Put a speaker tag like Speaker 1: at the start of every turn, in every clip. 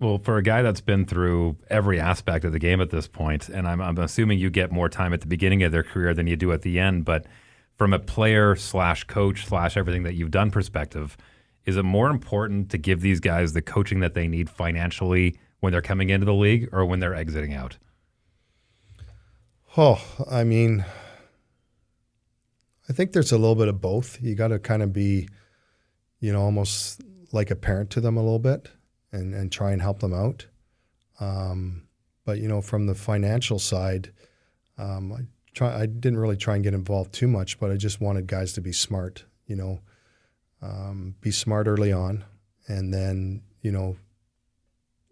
Speaker 1: Well, for a guy that's been through every aspect of the game at this point, and I'm assuming you get more time at the beginning of their career than you do at the end, but from a player slash coach slash everything that you've done perspective, is it more important to give these guys the coaching that they need financially when they're coming into the league or when they're exiting out?
Speaker 2: Oh, I mean, I think there's a little bit of both. You got to kind of be, almost like a parent to them a little bit. And try and help them out. But, from the financial side, I didn't really try and get involved too much, but I just wanted guys to be smart, be smart early on. And then,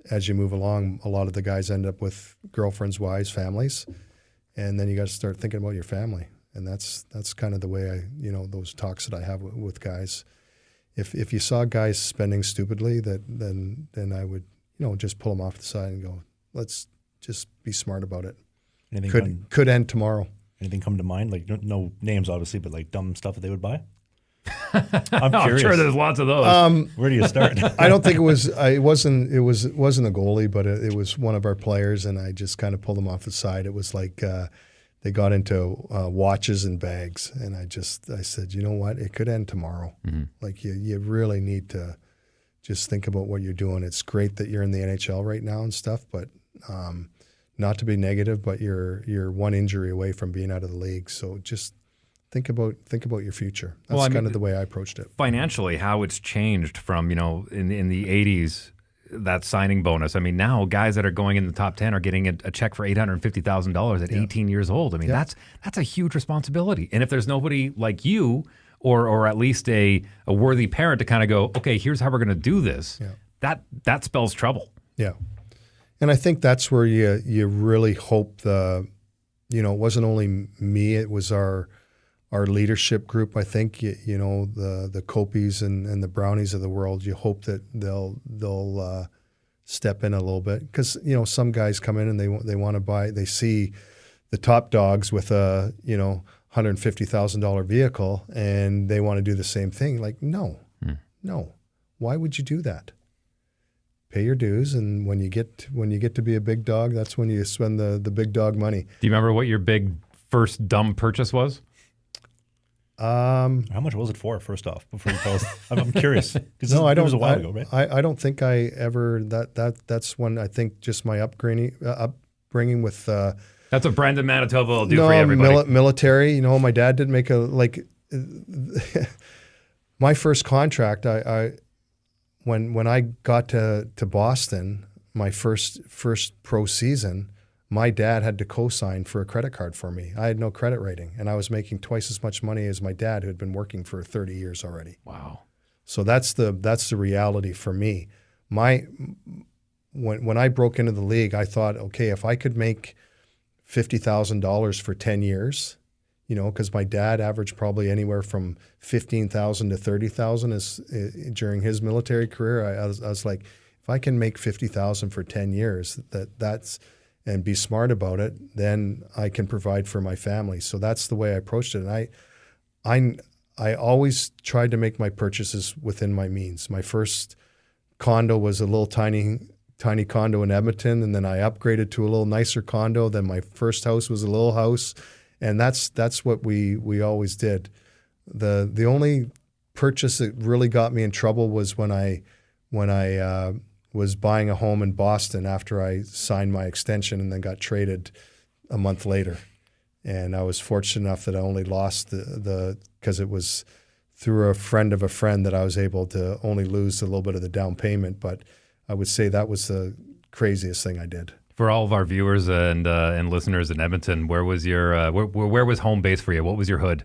Speaker 2: as you move along, a lot of the guys end up with girlfriends, wives, families. And then you got to start thinking about your family. And that's kind of the way those talks that I have with guys. If you saw guys spending stupidly, then I would just pull them off the side and go, let's just be smart about it. Could end tomorrow.
Speaker 3: Anything come to mind? Like no names, obviously, but like dumb stuff that they would buy.
Speaker 1: I'm sure there's lots of those.
Speaker 3: Where do you start?
Speaker 2: I don't think it was. It wasn't a goalie, but it was one of our players, and I just kind of pulled them off the side. It was like they got into watches and bags, and I said, you know what? It could end tomorrow. Mm-hmm. Like you really need to just think about what you're doing. It's great that you're in the NHL right now and stuff, but not to be negative, but you're one injury away from being out of the league. So just think about your future. That's kind of the way I approached it.
Speaker 1: Financially, how it's changed from in the 80s. That signing bonus. I mean, now guys that are going in the top 10 are getting a check for $850,000 at 18 years old. I mean, that's a huge responsibility. And if there's nobody like you or at least a worthy parent to kind of go, okay, here's how we're going to do this, that spells trouble.
Speaker 2: Yeah. And I think that's where you really hope it wasn't only me, it was our leadership group. I think, the Copies and the Brownies of the world, you hope that they'll step in a little bit. Because, some guys come in and they want to buy, they see the top dogs with a, $150,000 vehicle and they want to do the same thing. Like, no. Why would you do that? Pay your dues, and when you get to be a big dog, that's when you spend the big dog money.
Speaker 1: Do you remember what your big first dumb purchase was?
Speaker 3: How much was it for? First off, before you tell us, I'm curious.
Speaker 2: No, I don't.
Speaker 3: It was a while ago, right?
Speaker 2: I don't think I ever. That's when I think just my upbringing with.
Speaker 1: That's what Brandon Manitoba will do for everybody.
Speaker 2: Military. My dad didn't make my first contract. When I got to Boston, my first pro season. My dad had to co-sign for a credit card for me. I had no credit rating, and I was making twice as much money as my dad, who had been working for 30 years already.
Speaker 1: Wow!
Speaker 2: So that's the reality for me. When I broke into the league, I thought, okay, if I could make $50,000 for 10 years, because my dad averaged probably anywhere from $15,000 to $30,000 during his military career. I was like, if I can make $50,000 for 10 years, that's and be smart about it, then I can provide for my family. So that's the way I approached it. And I always tried to make my purchases within my means. My first condo was a little tiny condo in Edmonton, and then I upgraded to a little nicer condo. Then my first house was a little house, and that's what we always did. The only purchase that really got me in trouble was when I was buying a home in Boston after I signed my extension and then got traded a month later. And I was fortunate enough that I only lost because it was through a friend of a friend that I was able to only lose a little bit of the down payment. But I would say that was the craziest thing I did.
Speaker 1: For all of our viewers and listeners in Edmonton, where was your where was home base for you? What was your hood?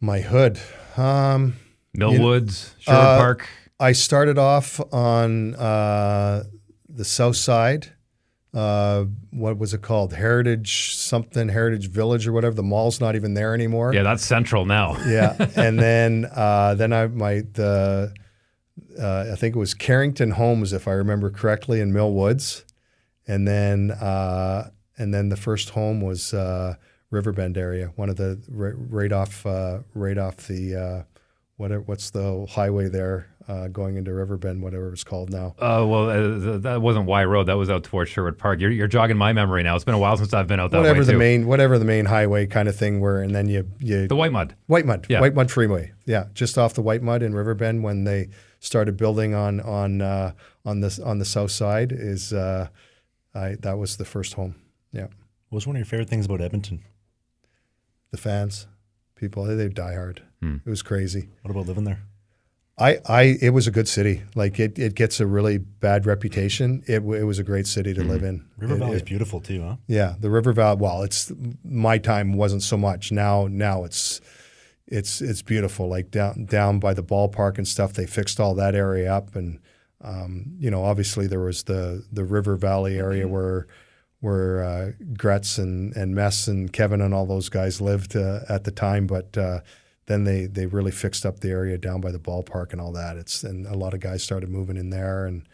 Speaker 2: My hood,
Speaker 1: Millwoods, Sherwood Park.
Speaker 2: I started off on the south side. What was it called? Heritage Village or whatever. The mall's not even there anymore.
Speaker 1: Yeah, that's central now.
Speaker 2: Yeah, and then I think it was Carrington Homes, if I remember correctly, in Mill Woods, and then the first home was Riverbend area, one of the right off the what's the highway there? going into Riverbend, whatever it's called now.
Speaker 1: That wasn't Y Road. That was out towards Sherwood Park. You're jogging my memory now. It's been a while since I've been out that way too.
Speaker 2: Whatever the main highway kind of thing were, and then you
Speaker 1: the White Mud.
Speaker 2: Yeah. White Mud Freeway. Yeah, just off the White Mud in Riverbend when they started building on the south side is that was the first home. Yeah.
Speaker 3: What was one of your favorite things about Edmonton?
Speaker 2: The fans, people, they die hard. It was crazy.
Speaker 3: What about living there?
Speaker 2: It was a good city. Like it gets a really bad reputation. It was a great city to live in.
Speaker 3: River Valley is beautiful too, huh?
Speaker 2: Yeah, the River Valley. Well, it's my time wasn't so much. Now it's beautiful. Like down by the ballpark and stuff. They fixed all that area up, and obviously there was the River Valley area where Gretz and Mess and Kevin and all those guys lived at the time, but. Then they really fixed up the area down by the ballpark and all that. And a lot of guys started moving in there, and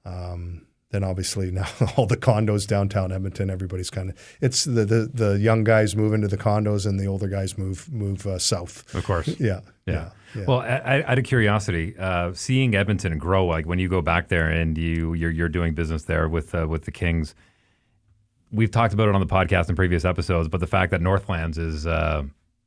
Speaker 2: then obviously now all the condos downtown Edmonton. Everybody's it's the young guys move into the condos and the older guys move south.
Speaker 1: Of course,
Speaker 2: yeah.
Speaker 1: Well, out of curiosity, seeing Edmonton grow, like when you go back there and you're doing business there with the Kings. We've talked about it on the podcast in previous episodes, but the fact that Northlands is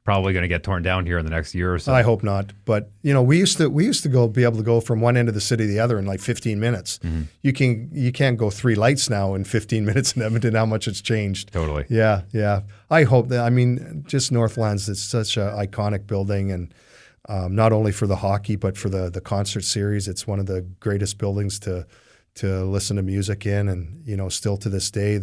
Speaker 1: probably going to get torn down here in the next year or so.
Speaker 2: I hope not. But we used to be able to go from one end of the city to the other in like 15 minutes. Mm-hmm. You can't go 3 lights now in 15 minutes in Edmonton. How much it's changed.
Speaker 1: Totally.
Speaker 2: Yeah. I hope that. I mean, just Northlands. It's such an iconic building, and not only for the hockey but for the concert series. It's one of the greatest buildings to listen to music in, and still to this day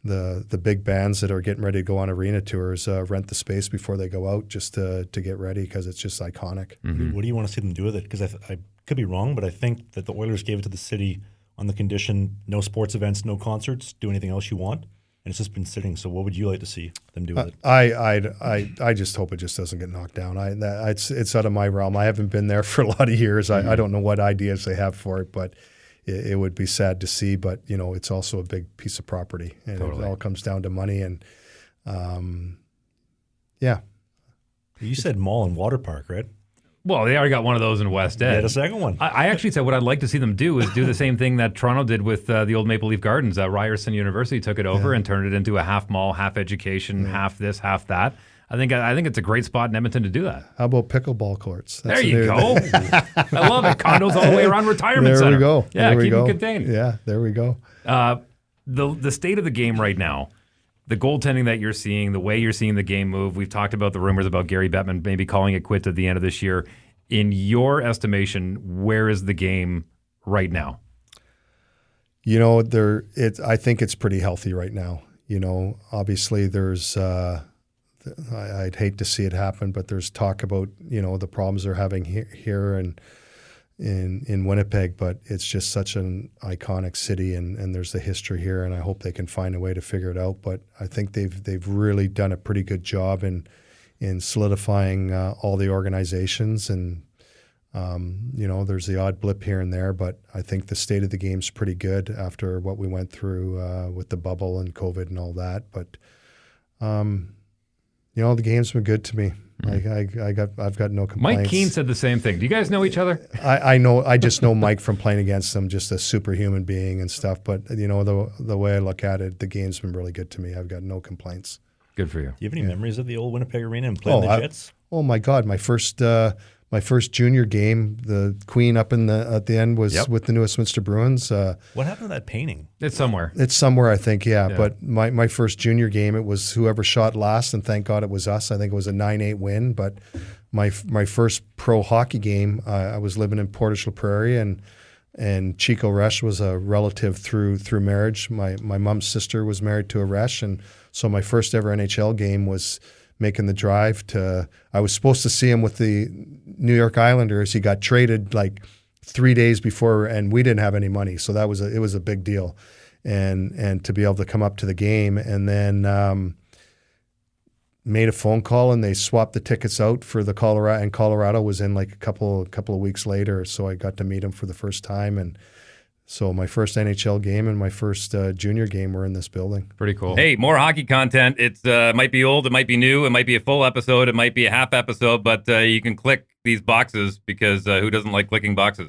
Speaker 2: the big bands that are getting ready to go on arena tours rent the space before they go out just to get ready because it's just iconic.
Speaker 3: Mm-hmm. What do you want to see them do with it? Because I could be wrong, but I think that the Oilers gave it to the city on the condition no sports events, no concerts, do anything else you want, and it's just been sitting. So what would you like to see them do with it?
Speaker 2: I just hope it just doesn't get knocked down. It's out of my realm. I haven't been there for a lot of years. I don't know what ideas they have for it, but it would be sad to see, but it's also a big piece of property, and Totally. It all comes down to money. And yeah,
Speaker 3: you said mall and water park, right?
Speaker 1: Well, they already got one of those in West End.
Speaker 3: Yeah, the second one.
Speaker 1: I actually said what I'd like to see them do is do the same thing that Toronto did with the old Maple Leaf Gardens. Ryerson University took it over and turned it into a half mall, half education, half this, half that. I think it's a great spot in Edmonton to do that.
Speaker 2: How about pickleball courts?
Speaker 1: There you go. I love it. Condos all the way around retirement center.
Speaker 2: There we go.
Speaker 1: Yeah, keep them contained.
Speaker 2: Yeah, there we go.
Speaker 1: The state of the game right now, the goaltending that you're seeing, the way you're seeing the game move. We've talked about the rumors about Gary Bettman maybe calling it quits at the end of this year. In your estimation, where is the game right now?
Speaker 2: I think it's pretty healthy right now. Obviously there's. I'd hate to see it happen, but there's talk about the problems they're having here and in Winnipeg. But it's just such an iconic city, and there's the history here, and I hope they can find a way to figure it out. But I think they've really done a pretty good job in solidifying all the organizations, and there's the odd blip here and there, but I think the state of the game's pretty good after what we went through with the bubble and COVID and all that. But the game's been good to me. I've got no complaints.
Speaker 1: Mike Keane said the same thing. Do you guys know each other?
Speaker 2: I know. I just know Mike from playing against him, just a superhuman being and stuff. But the way I look at it, the game's been really good to me. I've got no complaints.
Speaker 1: Good for you.
Speaker 3: Do you have any memories of the old Winnipeg Arena and playing the Jets?
Speaker 2: Oh my God, my first junior game, the Queen up at the end was with the New Westminster Bruins.
Speaker 3: What happened to that painting?
Speaker 1: It's somewhere.
Speaker 2: It's somewhere, I think, yeah. But my first junior game, it was whoever shot last, and thank God it was us. I think it was a 9-8 win. But my first pro hockey game, I was living in Portage la Prairie, and Chico Resch was a relative through marriage. My mom's sister was married to a Resch, and so my first ever NHL game was making the drive I was supposed to see him with the New York Islanders. He got traded like 3 days before, and we didn't have any money. So it was a big deal. And to be able to come up to the game, and then made a phone call, and they swapped the tickets out for the Colorado was in like a couple of weeks later. So I got to meet him for the first time, and So my first NHL game and my first junior game were in this building.
Speaker 1: Pretty cool.
Speaker 4: Hey, more hockey content. It might be old, it might be new, it might be a full episode, it might be a half episode, but you can click these boxes because who doesn't like clicking boxes?